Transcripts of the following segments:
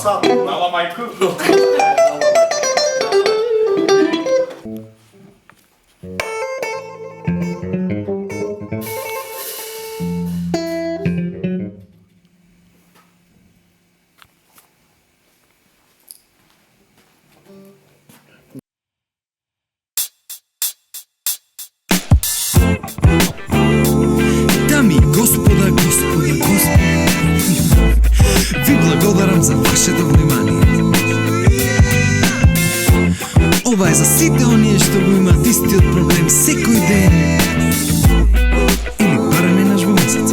Сам. Нала майку. Дами и господа, ви благодарам за вашето внимание. Ова е за сите оние што го имаат истиот проблем секој ден или барем еднаш во месец.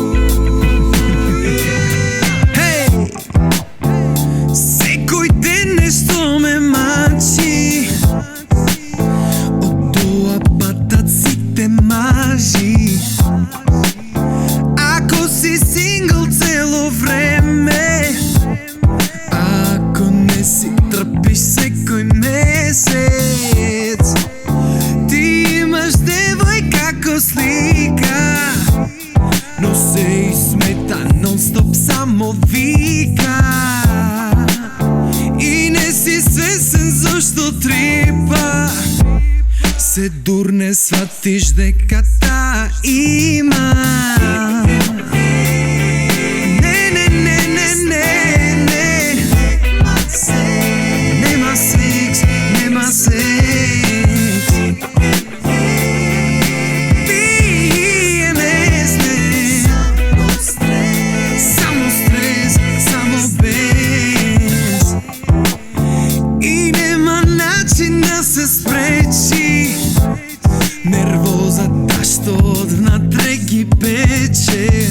Хеј! Секој ден нешто ме мачи, од тоа патат сите мажи. Ако си сингл цело време, ако не си трпиш секој месец, ти имаш девојка како слика, но се измета нон-стоп само вика. И не си свесен зашто трипа, се дурне сватиш дека таа има. Нервозата што одвнатре ги пече,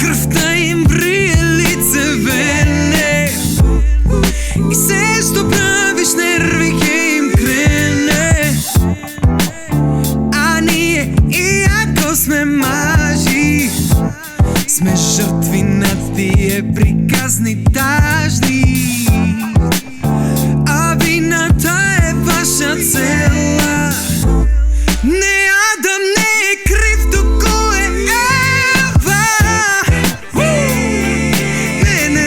крвта им врие лице вене, и се што правиш нерви ќе им крене. А ние, иако сме мажи, сме жртви на тие приказни тажни. А вината е ваша цела, не Адам не е крив, туку е Ева. Не.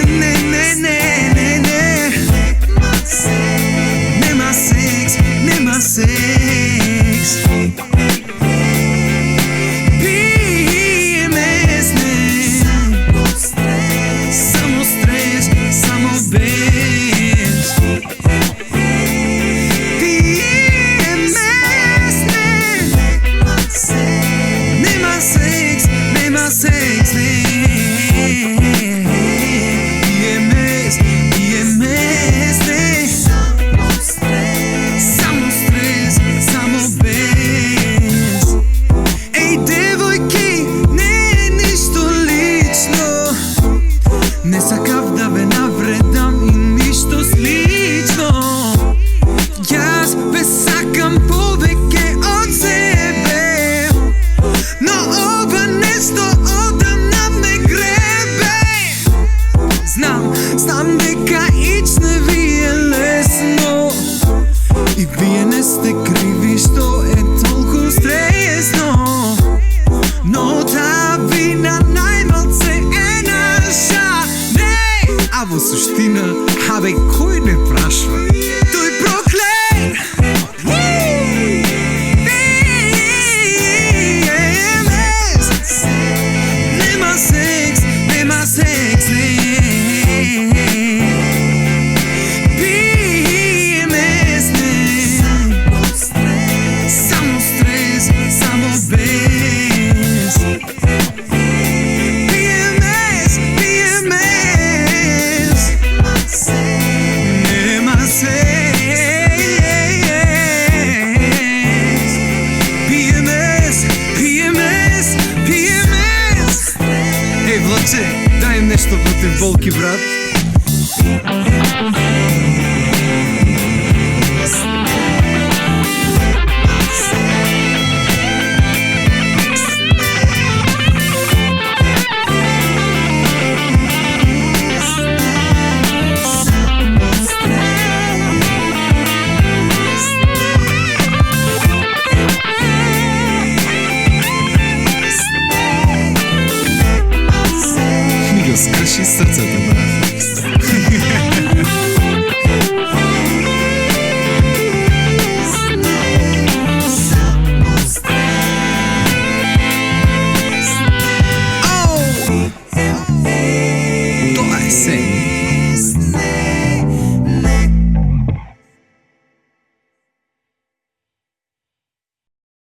Нема секс. Пиеме сне, само стрес, само без. Не сакав да ве навредам и ништо слично. Јас ве сакам повеќе од себе, но ова нешто одамна ме гребе. Знам дека ич не ви е лесно, и вие не сте криви што е толку стресно, но таа вина најмалце е наша. А во суштина, абе, кој не прашва? Тој проклет! Нема секс, PMS, само стрес, само без. PMS, нема секс. PMS. Ей, Влаче, дай им нешто против болки, брат.